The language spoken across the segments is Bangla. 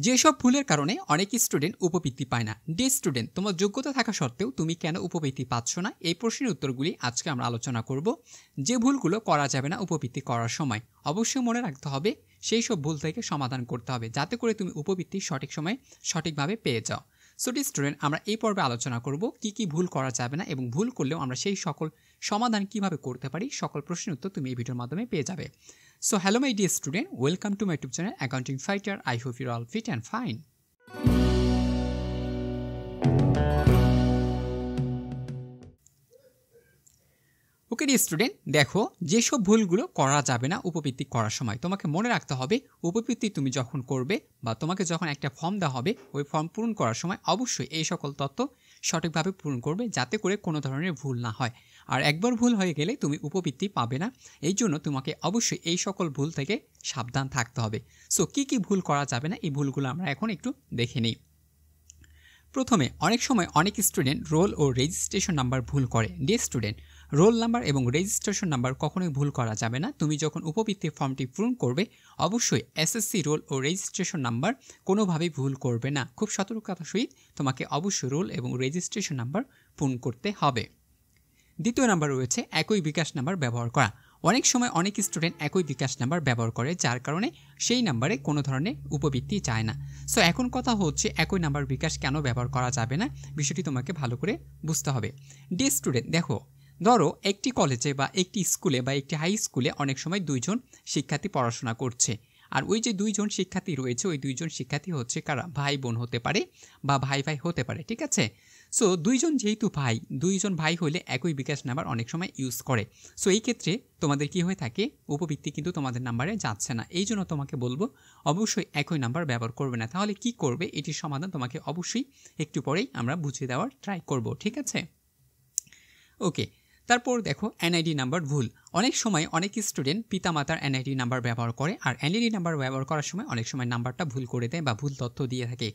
যেসব ভুলের কারণে অনেক স্টুডেন্ট উপবৃত্তি পায় না। ডে স্টুডেন্ট, তোমার যোগ্যতা থাকা সত্ত্বেও তুমি কেন উপবৃত্তি পাচ্ছ না, এই প্রশ্নের উত্তরগুলি আজকে আমরা আলোচনা করব। যে ভুলগুলো করা যাবে না উপবৃত্তি করার সময়, অবশ্যই মনে রাখতে হবে সেই সব ভুল থেকে সমাধান করতে হবে, যাতে করে তুমি উপবৃত্তি সঠিক সময়ে সঠিকভাবে পেয়ে যাও। সো ডে স্টুডেন্ট, আমরা এই পর্বে আলোচনা করব কি কি ভুল করা যাবে না এবং ভুল করলেও আমরা সেই সকল সমাধান কিভাবে করতে পারি। সকল প্রশ্নের উত্তর তুমি এই ভিডিওর মাধ্যমে পেয়ে যাবে। So hello my dear student, welcome to my YouTube channel Accounting Fighter. I hope you're all fit and fine. Okay dear student, দেখো যেসব ভুলগুলো করা যাবে না উপবৃত্তি করার সময়, তোমাকে মনে রাখতে হবে উপবৃত্তি তুমি যখন করবে বা তোমাকে যখন একটা ফর্ম দেওয়া হবে, ওই ফর্ম পূরণ করার সময় অবশ্যই এই সকল তথ্য সঠিকভাবে পূরণ করবে, যাতে করে কোনো ধরনের ভুল না হয়। আর একবার ভুল হয়ে গেলে তুমি উপবৃত্তি পাবে না। এই জন্য তোমাকে অবশ্যই এই সকল ভুল থেকে সাবধান থাকতে হবে। সো কী কী ভুল করা যাবে না, এই ভুলগুলো আমরা এখন একটু দেখে নিই। প্রথমে, অনেক সময় অনেক স্টুডেন্ট রোল ও রেজিস্ট্রেশন নাম্বার ভুল করে। ডিয়ার স্টুডেন্ট, রোল নাম্বার এবং রেজিস্ট্রেশন নাম্বার কখনোই ভুল করা যাবে না। তুমি যখন উপবৃত্তির ফর্মটি পূরণ করবে, অবশ্যই এসএসসি রোল ও রেজিস্ট্রেশন নাম্বার কোনোভাবেই ভুল করবে না। খুব সতর্কতার সহিত তোমাকে অবশ্যই রোল এবং রেজিস্ট্রেশন নাম্বার পূরণ করতে হবে। দ্বিতীয় নাম্বার রয়েছে একই বিকাশ নাম্বার ব্যবহার করা। অনেক সময় অনেক স্টুডেন্ট একই বিকাশ নাম্বার ব্যবহার করে, যার কারণে সেই নাম্বারে কোনো ধরনের উপবৃত্তি যায় না। সো এখন কথা হচ্ছে একই নাম্বার বিকাশ কেন ব্যবহার করা যাবে না, বিষয়টি তোমাকে ভালো করে বুঝতে হবে। ডিয়ার স্টুডেন্ট, দেখো, ধরো একটি কলেজে বা একটি স্কুলে বা একটি হাই স্কুলে অনেক সময় দুইজন শিক্ষার্থী পড়াশোনা করছে। আর ওই যে দুইজন শিক্ষার্থী রয়েছে, ওই দুইজন শিক্ষার্থী হচ্ছে কারা, ভাই বোন হতে পারে বা ভাই ভাই হতে পারে, ঠিক আছে। সো দুইজন ভাই হলে একই বিকাশ নাম্বার অনেক সময় ইউজ করে। সো এই ক্ষেত্রে তোমাদের কি হয়ে থাকে, উপবৃত্তি কিন্তু তোমাদের নাম্বারে যাচ্ছে না। এই জন্য তোমাকে বলবো অবশ্যই একই নাম্বার ব্যবহার করবে না। তাহলে কি করবে, এটির সমাধান তোমাকে অবশ্যই একটু পরেই আমরা বুঝিয়ে দেওয়ার ট্রাই করব, ঠিক আছে। ওকে, তারপর দেখো এনআইডি নাম্বার ভুল। অনেক সময় অনেক স্টুডেন্ট পিতামাতার এনআইডি নাম্বার ব্যবহার করে, আর এনআইডি নাম্বার ব্যবহার করার সময় অনেক সময় নাম্বারটা ভুল করে দেয় বা ভুল তথ্য দিয়ে থাকে।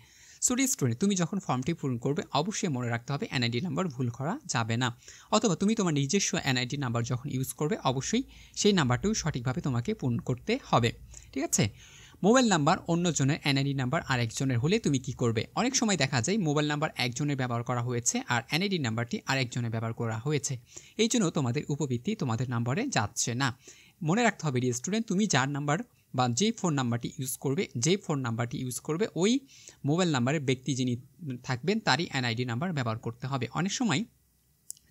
সো ডিয়ার স্টুডেন্ট, তুমি যখন ফর্মটি পূরণ করবে অবশ্যই মনে রাখতে হবে এনআইডি নাম্বার ভুল করা যাবে না। অথবা তুমি তোমার নিজস্ব এনআইডি নাম্বার যখন ইউজ করবে, অবশ্যই সেই নাম্বারটিও সঠিকভাবে তোমাকে পূরণ করতে হবে, ঠিক আছে। মোবাইল নাম্বার অন্যজনের এনআইডি নাম্বার আরেকজনের হলে তুমি কি করবে। অনেক সময় দেখা যায় মোবাইল নাম্বার একজনের ব্যবহার করা হয়েছে আর এনআইডি নাম্বারটি আরেকজনের ব্যবহার করা হয়েছে। এই জন্য তোমাদের উপবৃত্তি তোমাদের নাম্বারে যাচ্ছে না। মনে রাখতে হবে ডিয়ার স্টুডেন্ট, তুমি যার নাম্বার বা যে ফোন নাম্বারটি ইউজ করবে ওই মোবাইল নাম্বারের ব্যক্তি যিনি থাকবেন তারই এনআইডি নাম্বার ব্যবহার করতে হবে। অনেক সময়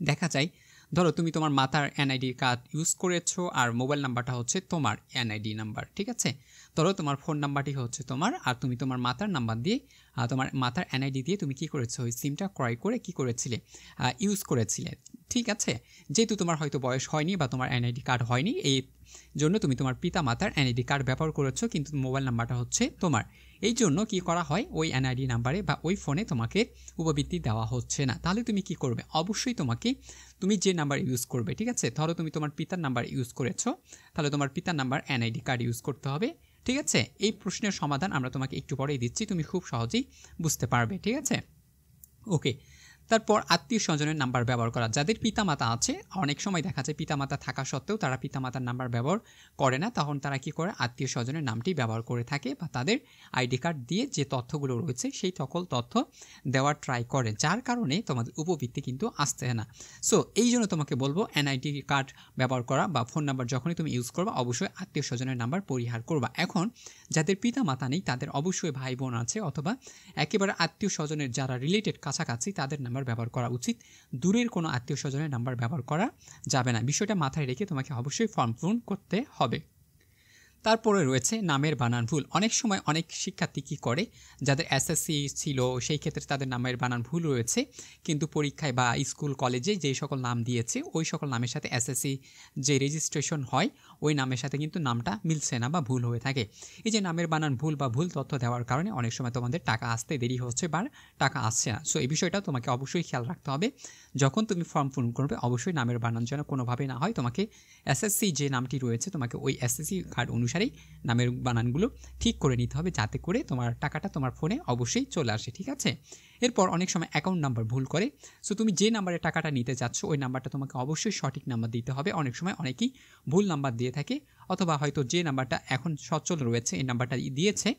দেখা যায়, ধরো তুমি তোমার মাতার এনআইডি কার্ড ইউজ করেছো আর মোবাইল নাম্বারটা হচ্ছে তোমার এনআইডি নাম্বার, ঠিক আছে। ধরো তোমার ফোন নাম্বারটি হচ্ছে তোমার, আর তুমি তোমার মাতার নাম্বার দিয়ে তোমার মাতার এনআইডি দিয়ে তুমি কি করেছো, ওই সিমটা ক্রয় করে কি করেছিলে, ইউজ করেছিলে, ঠিক আছে। যেহেতু তোমার হয়তো বয়স হয়নি বা তোমার এনআইডি কার্ড হয়নি, এই জন্য তুমি তোমার পিতা মাতার এনআইডি কার্ড ব্যবহার করেছো, কিন্তু মোবাইল নাম্বারটা হচ্ছে তোমার। এই জন্য কি করা হয়, ওই এনআইডি নাম্বারে বা ওই ফোনে তোমাকে উপবৃত্তি দেওয়া হচ্ছে না। তাহলে তুমি কি করবে, অবশ্যই তুমি যে নাম্বার ইউজ করবে, ঠিক আছে। ধরো তুমি তোমার পিতার নাম্বার ইউজ করেছো, তাহলে তোমার পিতার নাম্বার এনআইডি কার্ড ইউজ করতে হবে, ঠিক আছে। এই প্রশ্নের সমাধান আমরা তোমাকে একটু পরেই দিচ্ছি, তুমি খুব সহজেই বুঝতে পারবে, ঠিক আছে। ওকে, তারপর আত্মীয় স্বজনের নাম্বার ব্যবহার করা। যাদের পিতামাতা আছে, অনেক সময় দেখা যায় পিতামাতা থাকা সত্ত্বেও তারা পিতামাতার নাম্বার ব্যবহার করে না, তখন তারা কি করে, আত্মীয় স্বজনের নামটি ব্যবহার করে থাকে বা তাদের আইডি কার্ড দিয়ে যে তথ্যগুলো রয়েছে সেই সকল তথ্য দেওয়ার ট্রাই করে, যার কারণে তোমাদের উপবৃত্তি কিন্তু আসছে না। সো এই জন্য তোমাকে বলবো এনআইডি কার্ড ব্যবহার করা বা ফোন নাম্বার যখনই তুমি ইউজ করবা, অবশ্যই আত্মীয় স্বজনের নাম্বার পরিহার করবা। এখন যাদের পিতামাতা নেই, তাদের অবশ্যই ভাই বোন আছে অথবা একেবারে আত্মীয় স্বজনের যারা রিলেটেড কাছাকাছি, তাদের নাম্বার ব্যবহার করা উচিত। দূরের কোনো আত্মীয় স্বজনের নাম্বার ব্যবহার করা যাবে না। বিষয়টা মাথায় রেখে তোমাকে অবশ্যই ফর্ম পূরণ করতে হবে। তারপরে রয়েছে নামের বানান ভুল। অনেক সময় অনেক শিক্ষার্থী কী করে, যাদের এসএসসি ছিল সেই ক্ষেত্রে তাদের নামের বানান ভুল রয়েছে, কিন্তু পরীক্ষায় বা স্কুল কলেজে যেই সকল নাম দিয়েছে ওই সকল নামের সাথে এসএসসি যে রেজিস্ট্রেশন হয় ওই নামের সাথে কিন্তু নামটা মিলছে না বা ভুল হয়ে থাকে। এই যে নামের বানান ভুল বা ভুল তথ্য দেওয়ার কারণে অনেক সময় তোমাদের টাকা আসতে দেরি হচ্ছে বা টাকা আসছে না। সো এই বিষয়টা তোমাকে অবশ্যই খেয়াল রাখতে হবে। যখন তুমি ফর্ম পূরণ করবে, অবশ্যই নামের বানান যেন কোনোভাবে না হয়। তোমাকে এসএসসি যে নামটি রয়েছে, তোমাকে ওই এসএসসি কার্ড অনুসারেই নামের বানানগুলো ঠিক করে নিতে হবে, যাতে করে তোমার টাকাটা তোমার ফোনে অবশ্যই চলে আসে, ঠিক আছে। এরপর অনেক সময় অ্যাকাউন্ট নাম্বার ভুল করে। সো তুমি যে নাম্বারে টাকাটা নিতে যাচ্ছ ওই নাম্বারটা তোমাকে অবশ্যই সঠিক নাম্বার দিতে হবে। অনেক সময় অনেকেই ভুল নাম্বার দিয়ে থাকে, অথবা হয়তো যে নাম্বারটা এখন সচল রয়েছে এই নাম্বারটা দিয়েছে,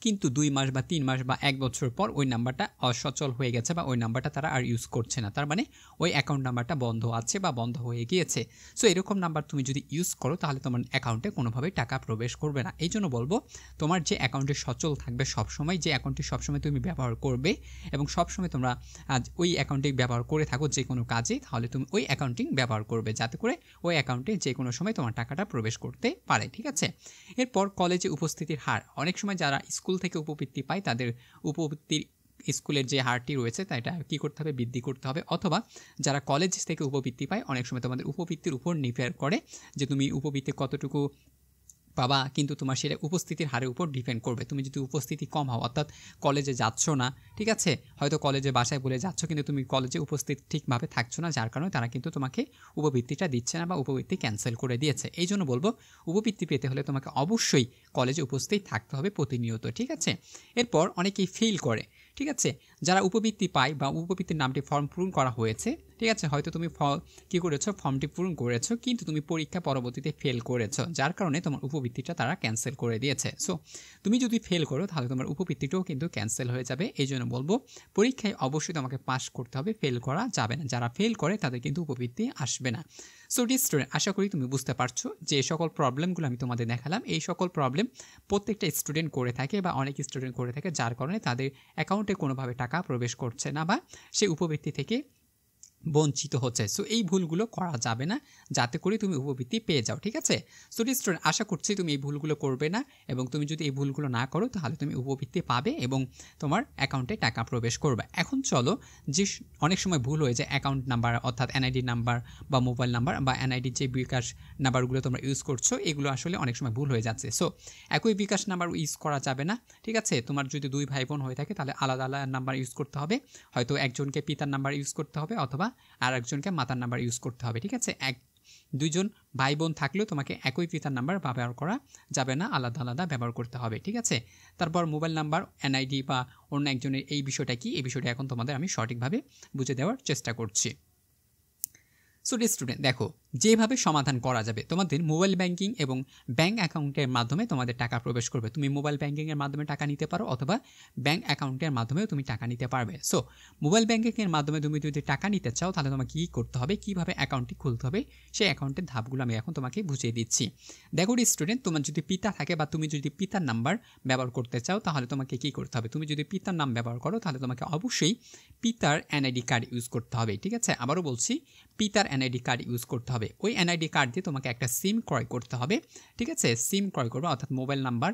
কিন্তু 2 মাস বা 3 মাস বা 1 বছর পর ওই নাম্বারটা অসচল হয়ে গেছে বা ওই নাম্বারটা তারা আর ইউজ করছে না, তার মানে ওই অ্যাকাউন্ট নাম্বারটা বন্ধ আছে বা বন্ধ হয়ে গিয়েছে। সো এরকম নাম্বার তুমি যদি ইউজ করো তাহলে তোমার অ্যাকাউন্টে কোনোভাবেই টাকা প্রবেশ করবে না। এই জন্য বলবো তোমার যে অ্যাকাউন্টে সচল থাকবে সবসময়, যে অ্যাকাউন্টটি সবসময় তুমি ব্যবহার করবে এবং সবসময় তোমরা ওই অ্যাকাউন্টে ব্যবহার করে থাকো যে কোনো কাজে, তাহলে তুমি ওই অ্যাকাউন্টিং ব্যবহার করবে যাতে করে ওই অ্যাকাউন্টে যে কোনো সময় তোমার টাকাটা প্রবেশ করতে পারে, ঠিক আছে। এরপর কলেজে উপস্থিতির হার, অনেক সময় যারা স্কুল থেকে উপবৃত্তি পায় তাদের উপবৃত্তির স্কুলের যে হারটি রয়েছে এটা কী করতে হবে, বৃদ্ধি করতে হবে। অথবা যারা কলেজ থেকে উপবৃত্তি পায় অনেক সময় তোমাদের উপবৃত্তির উপর নির্ভর করে যে তুমি উপবৃত্তি কতটুকু পাবা, কিন্তু তোমার সেটা উপস্থিতির হারের উপর ডিপেন্ড করবে। তুমি যদি উপস্থিতি কম হও, অর্থাৎ কলেজে যাচ্ছ না, ঠিক আছে, হয়তো কলেজে বাসায় বলে যাচ্ছ কিন্তু তুমি কলেজে উপস্থিত ঠিকভাবে থাকছো না, যার কারণে তারা কিন্তু তোমাকে উপবৃত্তিটা দিচ্ছে না বা উপবৃত্তি ক্যান্সেল করে দিয়েছে। এই জন্য বলবো উপবৃত্তি পেতে হলে তোমাকে অবশ্যই কলেজে উপস্থিত থাকতে হবে প্রতিনিয়ত, ঠিক আছে। এরপর অনেকেই ফেল করে, ঠিক আছে। যারা উপবৃত্তি পায় বা উপবৃত্তির নামটি ফর্ম পূরণ করা হয়েছে, ঠিক আছে, হয়তো তুমি কী করেছো, ফর্মটি পূরণ করেছো কিন্তু তুমি পরীক্ষা পরবর্তীতে ফেল করেছো, যার কারণে তোমার উপবৃত্তিটা তারা ক্যান্সেল করে দিয়েছে। সো তুমি যদি ফেল করো তাহলে তোমার উপবৃত্তিটাও কিন্তু ক্যান্সেল হয়ে যাবে। এই জন্য বলবো পরীক্ষায় অবশ্যই তোমাকে পাস করতে হবে, ফেল করা যাবে না। যারা ফেল করে তাদের কিন্তু উপবৃত্তি আসবে না। সো ডিয়ার স্টুডেন্ট, আশা করি তুমি বুঝতে পারছো যে সকল প্রবলেমগুলো আমি তোমাদের দেখালাম, এই সকল প্রবলেম প্রত্যেকটা স্টুডেন্ট করে থাকে বা অনেক স্টুডেন্ট করে থাকে, যার কারণে তাদের অ্যাকাউন্টে কোনোভাবে টাকা প্রবেশ করছে না বা সেই উপবৃত্তি থেকে বঞ্চিত হচ্ছে। সো এই ভুলগুলো করা যাবে না যাতে করে তুমি উপবৃত্তি পেয়ে যাও, ঠিক আছে। সো স্টুডেন্ট, আশা করছি তুমি এই ভুলগুলো করবে না এবং তুমি যদি এই ভুলগুলো না করো তাহলে তুমি উপবৃত্তি পাবে এবং তোমার অ্যাকাউন্টে টাকা প্রবেশ করবে। এখন চলো, যে অনেক সময় ভুল হয়ে যায় অ্যাকাউন্ট নাম্বার অর্থাৎ এনআইডি নাম্বার বা মোবাইল নাম্বার বা এনআইডি যে বিকাশ নাম্বারগুলো তোমরা ইউজ করছো এগুলো আসলে অনেক সময় ভুল হয়ে যাচ্ছে। সো একই বিকাশ নাম্বার ইউজ করা যাবে না, ঠিক আছে। তোমার যদি 2 ভাই বোন হয়ে থাকে তাহলে আলাদা আলাদা নাম্বার ইউজ করতে হবে, হয়তো একজনকে পিতার নাম্বার ইউজ করতে হবে অথবা আর একজনকে মাতার নাম্বার ইউজ করতে হবে, ঠিক আছে। দুইজন ভাই বোন থাকলেও তোমাকে একই পিতার নাম্বার ব্যবহার করা যাবে না, আলাদা আলাদা ব্যবহার করতে হবে, ঠিক আছে। তারপর মোবাইল নাম্বার, এনআইডি বা অন্য একজনের এই বিষয়টা কি, এই বিষয়টা এখন তোমাদের আমি সঠিকভাবে বুঝে দেওয়ার চেষ্টা করছি। সো স্টুডেন্ট, দেখো যেভাবে সমাধান করা যাবে, তোমাদের মোবাইল ব্যাংকিং এবং ব্যাংক অ্যাকাউন্টের মাধ্যমে তোমাদের টাকা প্রবেশ করবে। তুমি মোবাইল ব্যাংকিংয়ের মাধ্যমে টাকা নিতে পারো অথবা ব্যাংক অ্যাকাউন্টের মাধ্যমেও তুমি টাকা নিতে পারবে। সো মোবাইল ব্যাংকিংয়ের মাধ্যমে তুমি যদি টাকা নিতে চাও তাহলে তোমাকে কী করতে হবে, কীভাবে অ্যাকাউন্টটি খুলতে হবে, সেই অ্যাকাউন্টের ধাপগুলো আমি এখন তোমাকে বুঝিয়ে দিচ্ছি। দেখো স্টুডেন্ট, তোমার যদি পিতা থাকে বা তুমি যদি পিতার নাম্বার ব্যবহার করতে চাও তাহলে তোমাকে কী করতে হবে, তুমি যদি পিতার নাম ব্যবহার করো তাহলে তোমাকে অবশ্যই পিতার এনআইডি কার্ড ইউজ করতে হবে, ঠিক আছে। আবারও বলছি, পিতার এনআইডি কার্ড ইউজ করতে হবে। ওই এনআইডি কার্ড দিয়ে তোমাকে একটা সিম ক্রয় করতে হবে, ঠিক আছে। সিম ক্রয় করবা অর্থাৎ মোবাইল নাম্বার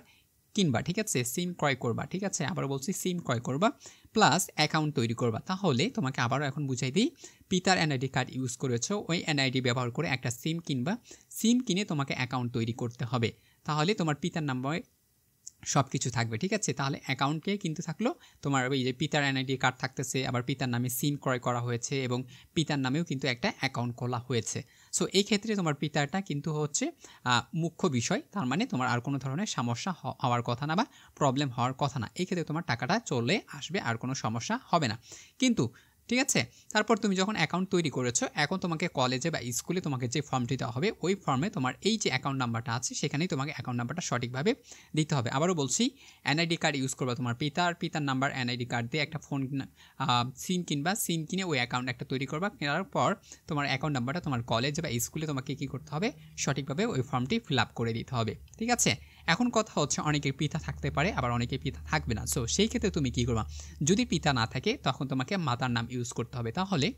কিনবা, ঠিক আছে, সিম ক্রয় করবা, ঠিক আছে। আবার বলছি সিম ক্রয় করবা প্লাস অ্যাকাউন্ট তৈরি করবা। তাহলে তোমাকে আবারও এখন বুঝাই দিই, পিতার এনআইডি কার্ড ইউজ করেছো, ওই এনআইডি ব্যবহার করে একটা সিম কিনবা, সিম কিনে তোমাকে অ্যাকাউন্ট তৈরি করতে হবে। তাহলে তোমার পিতার নাম্বারে সব কিছু থাকবে, ঠিক আছে। তাহলে অ্যাকাউন্টে কিন্তু থাকলো তোমার ওই যে পিতার এনআইডি কার্ড থাকতেছে, আবার পিতার নামে সিম ক্রয় করা হয়েছে এবং পিতার নামেও কিন্তু একটা অ্যাকাউন্ট খোলা হয়েছে। সো এই ক্ষেত্রে তোমার পিতারটা কিন্তু হচ্ছে মুখ্য বিষয়, তার মানে তোমার আর কোনো ধরনের সমস্যা হওয়ার কথা না বা প্রবলেম হওয়ার কথা না। এই ক্ষেত্রে তোমার টাকাটা চলে আসবে, আর কোনো সমস্যা হবে না। কিন্তু ঠিক আছে, তারপর তুমি যখন অ্যাকাউন্ট তৈরি করেছো, এখন তোমাকে কলেজে বা স্কুলে তোমাকে যে ফর্মটি দেওয়া হবে ওই ফর্মে তোমার এই যে অ্যাকাউন্ট নাম্বারটা আছে সেখানেই তোমাকে অ্যাকাউন্ট নাম্বারটা সঠিকভাবে দিতে হবে। আবারও বলছি, এনআইডি কার্ড ইউজ করবা, তোমার পিতার নাম্বার এনআইডি কার্ড দিয়ে একটা ফোন সিম কিনবা, সিম কিনে ওই অ্যাকাউন্ট একটা তৈরি করবা, কেনার পর তোমার অ্যাকাউন্ট নাম্বারটা তোমার কলেজ বা স্কুলে তোমাকে কী করতে হবে, সঠিকভাবে ওই ফর্মটি ফিল আপ করে দিতে হবে, ঠিক আছে। এখন কথা হচ্ছে, অনেকের পিতা থাকতে পারে আবার অনেকের পিতা থাকবে না। সো সেই ক্ষেত্রে তুমি কী করবা, যদি পিতা না থাকে তখন তোমাকে মাতার নাম ইউজ করতে হবে। তাহলে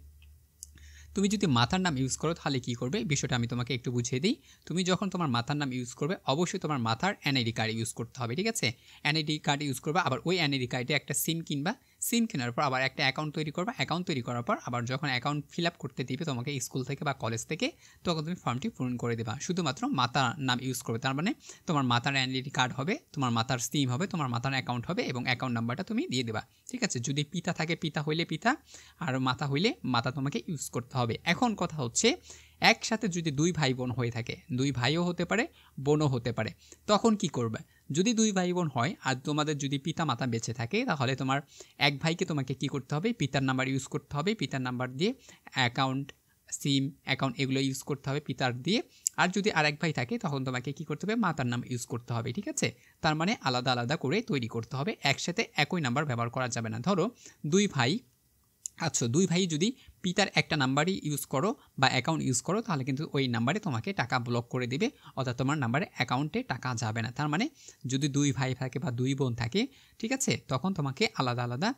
তুমি যদি মাতার নাম ইউজ করো তাহলে কী করবে, বিষয়টা আমি তোমাকে একটু বুঝিয়ে দিই। তুমি যখন তোমার মাতার নাম ইউজ করবে অবশ্যই তোমার মাতার এনআইডি কার্ড ইউজ করতে হবে, ঠিক আছে। এনআইডি কার্ড ইউজ করবে, আবার ওই এনআইডি কার্ডে একটা সিম কিনবা, সিম কেনার পর আবার একটা অ্যাকাউন্ট তৈরি করবা, অ্যাকাউন্ট তৈরি করার পর আবার যখন অ্যাকাউন্ট ফিল আপ করতে দিবে তোমাকে স্কুল থেকে বা কলেজ থেকে, তখন তুমি ফর্মটি পূরণ করে দেবা। শুধুমাত্র মাতার নাম ইউজ করবে, তার মানে তোমার মাতার এনআইডি কার্ড হবে, তোমার মাতার সিম হবে, তোমার মাতার অ্যাকাউন্ট হবে এবং অ্যাকাউন্ট নাম্বারটা তুমি দিয়ে দেবা, ঠিক আছে। যদি পিতা থাকে পিতা হইলে পিতা, আর মাতা হইলে মাতা তোমাকে ইউজ করতে হবে। এখন কথা হচ্ছে, একসাথে যদি 2 ভাই বোন হয়ে থাকে, 2 ভাইও হতে পারে বোনও হতে পারে, তখন কি করবে, যদি 2 ভাই বোন হয় আর তোমাদের যদি পিতা মাতা বেঁচে থাকে তাহলে তোমার এক ভাইকে তোমাকে কি করতে হবে, পিতার নাম্বার ইউজ করতে হবে, পিতার নাম্বার দিয়ে অ্যাকাউন্ট সিম অ্যাকাউন্ট এগুলো ইউজ করতে হবে পিতার দিয়ে। আর যদি আরেক ভাই থাকে তখন তোমাকে কি করতে হবে, মাতার নাম ইউজ করতে হবে। ঠিক আছে, তার মানে আলাদা আলাদা করে তৈরি করতে হবে, একসাথে একই নাম্বার ব্যবহার করা যাবে না। ধরো দুই ভাই আচ্ছা, দুই ভাই যদি পিতার একটা নাম্বারই ইউজ করো বা অ্যাকাউন্ট ইউজ করো, তাহলে কিন্তু ওই নাম্বারে তোমাকে টাকা ব্লক করে দিবে, অর্থাৎ তোমার নাম্বারে অ্যাকাউন্টে টাকা যাবে না। তার মানে যদি দুই ভাই থাকে বা দুই বোন থাকে, ঠিক আছে, তখন তোমাকে আলাদা আলাদা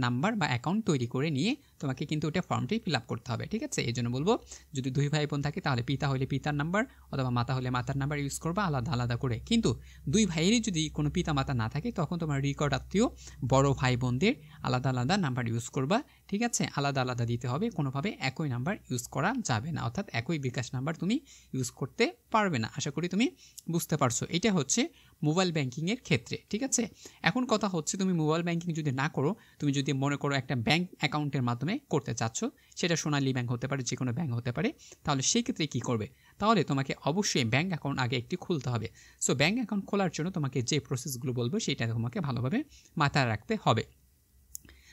নাম্বার বা অ্যাকাউন্ট তৈরি করে নিয়ে তোমাকে কিন্তু ওটা ফর্মটি ফিল আপ করতে হবে। ঠিক আছে, এই জন্য বলবো যদি দুই ভাই বোন থাকে তাহলে পিতা হলে পিতার নাম্বার অথবা মাতা হলে মাতার নাম্বার ইউজ করবা আলাদা আলাদা করে। কিন্তু দুই ভাইয়েরই যদি কোনো পিতা মাতা না থাকে, তখন তোমার রেকর্ড আত্মীয় বড় ভাই বোনদের আলাদা আলাদা নাম্বার ইউজ করবা। ঠিক আছে, আলাদা আলাদা দিতে হবে, কোনোভাবে একই নাম্বার ইউজ করা যাবে না, অর্থাৎ একই বিকাশ নাম্বার তুমি ইউজ করতে পারবে না। আশা করি তুমি বুঝতে পারছো। এটা হচ্ছে মোবাইল ব্যাংকিংয়ের ক্ষেত্রে। ঠিক আছে, এখন কথা হচ্ছে তুমি মোবাইল ব্যাংকিং যদি না করো, তুমি যদি মনে করো একটা ব্যাংক অ্যাকাউন্টের মাধ্যমে করতে চাচ্ছ, সেটা সোনালী ব্যাংক হতে পারে, যে কোনো ব্যাংক হতে পারে, তাহলে সেই ক্ষেত্রে কী করবে, তাহলে তোমাকে অবশ্যই ব্যাংক অ্যাকাউন্ট আগে একটি খুলতে হবে। সো ব্যাংক অ্যাকাউন্ট খোলার জন্য তোমাকে যে প্রসেসগুলো বলবো সেটা তোমাকে ভালোভাবে মাথায় রাখতে হবে।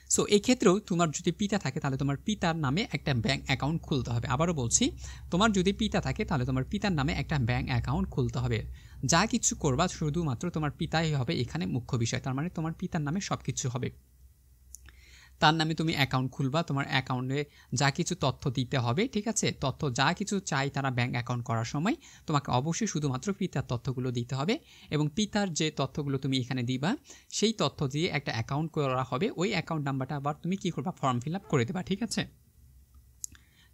সো এই ক্ষেত্রেও তোমার যদি পিতা থাকে তাহলে তোমার পিতার নামে একটা ব্যাংক অ্যাকাউন্ট খুলতে হবে। আবারও বলছি, তোমার যদি পিতা থাকে তাহলে তোমার পিতার নামে একটা ব্যাংক অ্যাকাউন্ট খুলতে হবে। যা কিছু করবা শুধুমাত্র তোমার পিতাই হবে এখানে মুখ্য বিষয়, তার মানে তোমার পিতার নামে সব কিছু হবে। তার নামে তুমি অ্যাকাউন্ট খুলবা, তোমার অ্যাকাউন্টে যা কিছু তথ্য দিতে হবে, ঠিক আছে, তথ্য যা কিছু চাই তারা ব্যাংক অ্যাকাউন্ট করার সময় তোমাকে অবশ্যই শুধুমাত্র পিতার তথ্যগুলো দিতে হবে, এবং পিতার যে তথ্যগুলো তুমি এখানে দিবা সেই তথ্য দিয়ে একটা অ্যাকাউন্ট করা হবে। ওই অ্যাকাউন্ট নাম্বারটা আবার তুমি কী করবা, ফর্ম ফিল আপ করে দেবা। ঠিক আছে,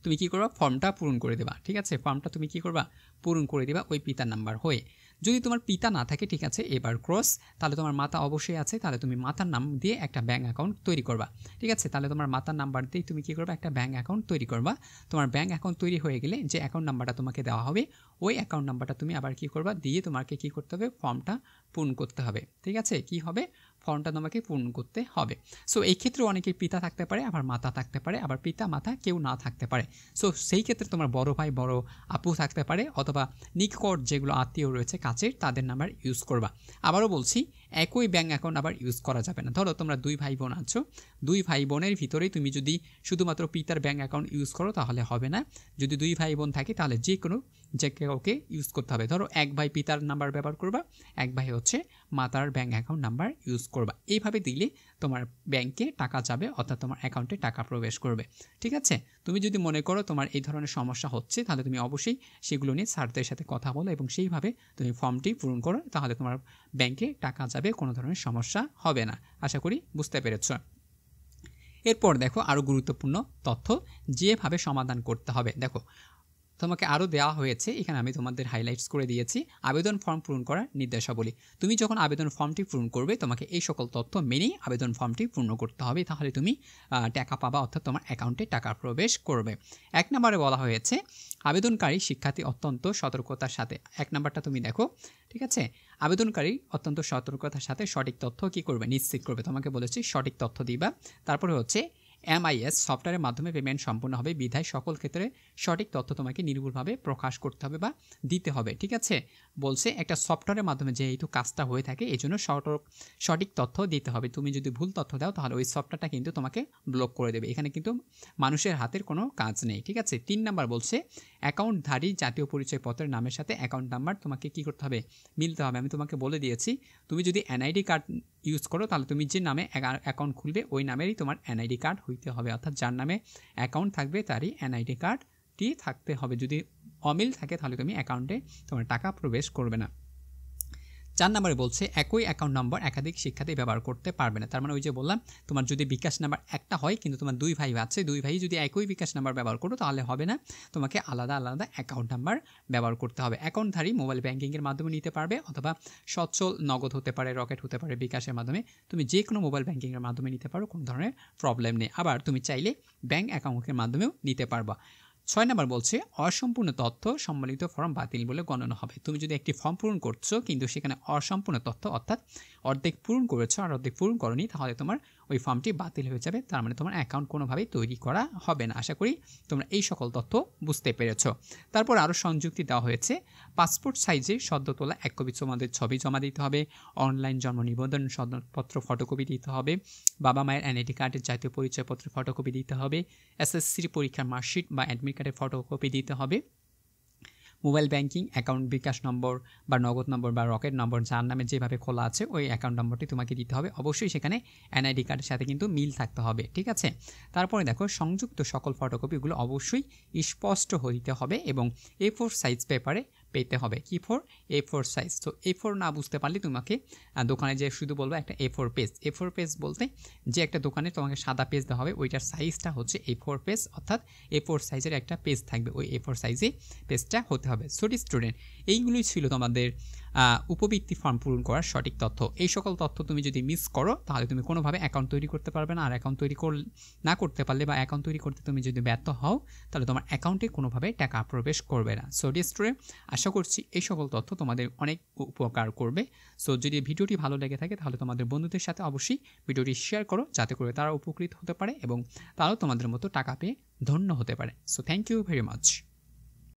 তুমি কী করবা, ফর্মটা পূরণ করে দেবা। ঠিক আছে, ফর্মটা তুমি কী করবা, পূরণ করে দেবা ওই পিতার নাম্বার হয়ে। যদি তোমার পিতা না থাকে, ঠিক আছে, এবার ক্রস, তাহলে তোমার মাতা অবশ্যই আছে, তাহলে তুমি মাতার নাম দিয়ে একটা ব্যাংক অ্যাকাউন্ট তৈরি করবা। ঠিক আছে, তাহলে তোমার মাতার নাম্বার দিয়ে তুমি কী করবা, একটা ব্যাংক অ্যাকাউন্ট তৈরি করবা। তোমার ব্যাংক অ্যাকাউন্ট তৈরি হয়ে গেলে যে অ্যাকাউন্ট নাম্বারটা তোমাকে দেওয়া হবে, ওই অ্যাকাউন্ট নাম্বারটা তুমি আবার কী করবা, দিয়ে তোমাকে কী করতে হবে, ফর্মটা পূরণ করতে হবে। ঠিক আছে, কি হবে, ফর্মটা তোমাকে পূরণ করতে হবে। সো এই ক্ষেত্রে অনেকের পিতা থাকতে পারে, আবার মাতা থাকতে পারে, আবার পিতা মাতা কেউ না থাকতে পারে। সো সেই ক্ষেত্রে তোমার বড় ভাই বড় আপু থাকতে পারে, অথবা নিকট যেগুলো আত্মীয় রয়েছে কাছের তাদের নাম্বার ইউজ করবা। আবারও বলছি, একই ব্যাংক অ্যাকাউন্ট আবার ইউজ করা যাবে না। ধরো তোমরা দুই ভাই বোন আছো, দুই ভাই বোনের ভিতরেই তুমি যদি শুধুমাত্র পিতার ব্যাংক অ্যাকাউন্ট ইউজ করো তাহলে হবে না। যদি দুই ভাই বোন থাকে তাহলে যে কোনো যে কাউকে ইউজ করতে হবে। ধরো এক ভাই পিতার নাম্বার ব্যবহার করবা, এক ভাই হচ্ছে মাতার ব্যাংক অ্যাকাউন্ট নাম্বার ইউজ করবা। এইভাবে দিলে তোমার ব্যাংকে টাকা যাবে, অর্থাৎ তোমার অ্যাকাউন্টে টাকা প্রবেশ করবে। ঠিক আছে, তুমি যদি মনে করো তোমার এই ধরনের সমস্যা হচ্ছে, তাহলে তুমি অবশ্যই সেগুলো নিয়ে স্যারদের সাথে কথা বলো এবং সেইভাবে তুমি ফর্মটি পূরণ করো, তাহলে তোমার ব্যাংকে টাকা যাবে, কোনো ধরনের সমস্যা হবে না। আশা করি বুঝতে পেরেছ। এরপর দেখো আরও গুরুত্বপূর্ণ তথ্য যেভাবে সমাধান করতে হবে। দেখো তোমাকে আরও দেওয়া হয়েছে, এখানে আমি তোমাদের হাইলাইটস করে দিয়েছি আবেদন ফর্ম পূরণ করার নির্দেশাবলী। তুমি যখন আবেদন ফর্মটি পূরণ করবে, তোমাকে এই সকল তথ্য মেনেই আবেদন ফর্মটি পূর্ণ করতে হবে, তাহলে তুমি টাকা পাবা, অর্থাৎ তোমার অ্যাকাউন্টে টাকা প্রবেশ করবে। এক নম্বরে বলা হয়েছে আবেদনকারী শিক্ষার্থী অত্যন্ত সতর্কতার সাথে, এক নম্বরটা তুমি দেখো। ঠিক আছে, আবেদনকারী অত্যন্ত সতর্কতার সাথে সঠিক তথ্য কী করবে, নিশ্চিত করবে। তোমাকে বলেছি সঠিক তথ্য দিবা। তারপরে হচ্ছে MIS সফটওয়্যারের মাধ্যমে পেমেন্ট সম্পূর্ণ হবে বিধায় সকল ক্ষেত্রে সঠিক তথ্য তোমাকে নির্ভুলভাবে প্রকাশ করতে হবে বা দিতে হবে। ঠিক আছে, বলছে একটা সফটওয়্যারের মাধ্যমে যেহেতু কাজটা হয়ে থাকে এই জন্য সঠিক তথ্য দিতে হবে। তুমি যদি ভুল তথ্য দাও তাহলে ওই সফটওয়্যারটা কিন্তু তোমাকে ব্লক করে দেবে। এখানে কিন্তু মানুষের হাতের কোনো কাজ নেই। ঠিক আছে, 3 নাম্বার বলছে অ্যাকাউন্টধারী জাতীয় পরিচয়পত্রের নামের সাথে অ্যাকাউন্ট নাম্বার তোমাকে কী করতে হবে, মিলতে হবে। আমি তোমাকে বলে দিয়েছি, তুমি যদি NID কার্ড ইউজ করো তাহলে তুমি যে নামে অ্যাকাউন্ট খুলবে ওই নামেরই তোমার NID কার্ড হইতে হবে, অর্থাৎ যার নামে অ্যাকাউন্ট থাকবে তারই NID কার্ডটি থাকতে হবে। যদি অমিল থাকে তাহলে তুমি অ্যাকাউন্টে তোমার টাকা প্রবেশ করবে না। 4 নম্বরে বলছে একই অ্যাকাউন্ট নম্বর একাধিক শিক্ষার্থী ব্যবহার করতে পারবে না। তার মানে ওই যে বললাম তোমার যদি বিকাশ নাম্বার একটা হয় কিন্তু তোমার দুই ভাই আছে, দুই ভাই যদি একই বিকাশ নাম্বার ব্যবহার করো তাহলে হবে না, তোমাকে আলাদা আলাদা অ্যাকাউন্ট নাম্বার ব্যবহার করতে হবে। অ্যাকাউন্টধারী মোবাইল ব্যাংকিংয়ের মাধ্যমে নিতে পারবে, অথবা সচ্ছল নগদ হতে পারে, রকেট হতে পারে, বিকাশের মাধ্যমে, তুমি যে কোনো মোবাইল ব্যাংকিংয়ের মাধ্যমে নিতে পারো, কোনো ধরনের প্রবলেম নেই। আবার তুমি চাইলে ব্যাংক অ্যাকাউন্টের মাধ্যমেও নিতে পারবা। 6 নম্বর বলছে অসম্পূর্ণ তথ্য সম্বলিত ফর্ম বাতিল বলে গণনা হবে। তুমি যদি একটি ফর্ম পূরণ করছো কিন্তু সেখানে অসম্পূর্ণ তথ্য অর্থাৎ অর্ধেক পূরণ করেছো আর অর্ধেক পূরণ করনি, তাহলে তোমার ওই ফর্মটি বাতিল হয়ে যাবে। তার মানে তোমার অ্যাকাউন্ট কোনোভাবেই তৈরি করা হবে না। আশা করি তোমরা এই সকল তথ্য বুঝতে পেরেছো। তারপর আরও সংযুক্তি দেওয়া হয়েছে পাসপোর্ট সাইজে সদ্য তোলা 1 কপি তোমাদের ছবি জমা দিতে হবে, অনলাইন জন্ম নিবন্ধন সনদপত্র ফটোকপি দিতে হবে, বাবা মায়ের NID কার্ডের জাতীয় পরিচয়পত্রের ফটোকপি দিতে হবে, SSC পরীক্ষার মার্কশিট বা অ্যাডমিট অ্যাডমিট কার্ডের ফটোকপি দিতে হবে, মোবাইল ব্যাংকিং অ্যাকাউন্ট বিকাশ নম্বর বা নগদ নম্বর বা রকেট নম্বর যার নামে যেভাবে খোলা আছে ওই অ্যাকাউন্ট নম্বরটি তোমাকে দিতে হবে। অবশ্যই সেখানে এনআইডি কার্ডের সাথে কিন্তু মিল থাকতে হবে, ঠিক আছে। তারপরে দেখো সংযুক্ত সকল ফটোকপিগুলো অবশ্যই স্পষ্ট হইতে হবে এবং A4 সাইজ পেপারে পেতে হবে। কি ফোর? A4 size. তো A4 না বুঝতে পারলে তোমাকে দোকানে যে শুধু বলবো একটা A4 পেজ। A4 পেজ বলতে যে একটা দোকানে তোমাকে সাদা পেজ দেওয়া হবে ওইটার সাইজটা হচ্ছে A4 পেজ, অর্থাৎ A4 সাইজের একটা পেজ থাকবে, ওই A4 সাইজে পেজটা হতে হবে। সো স্টুডেন্ট, এইগুলোই ছিল তোমাদের উপবৃত্তি ফর্ম পূরণ করার সঠিক তথ্য। এই সকল তথ্য তুমি যদি মিস করো তাহলে তুমি কোনোভাবে অ্যাকাউন্ট তৈরি করতে পারবে না, আর অ্যাকাউন্ট তৈরি না করতে পারলে বা অ্যাকাউন্ট তৈরি করতে তুমি যদি ব্যর্থ হও তাহলে তোমার অ্যাকাউন্টে কোনোভাবে টাকা প্রবেশ করবে না। সো স্টুডেন্ট, আশা করছি এই সকল তথ্য তোমাদের অনেক উপকার করবে। সো যদি ভিডিওটি ভালো লেগে থাকে তাহলে তোমাদের বন্ধুদের সাথে অবশ্যই ভিডিওটি শেয়ার করো, যাতে করে তারা উপকৃত হতে পারে এবং তারাও তোমাদের মতো টাকা পেয়ে ধন্য হতে পারে। So thank you very much.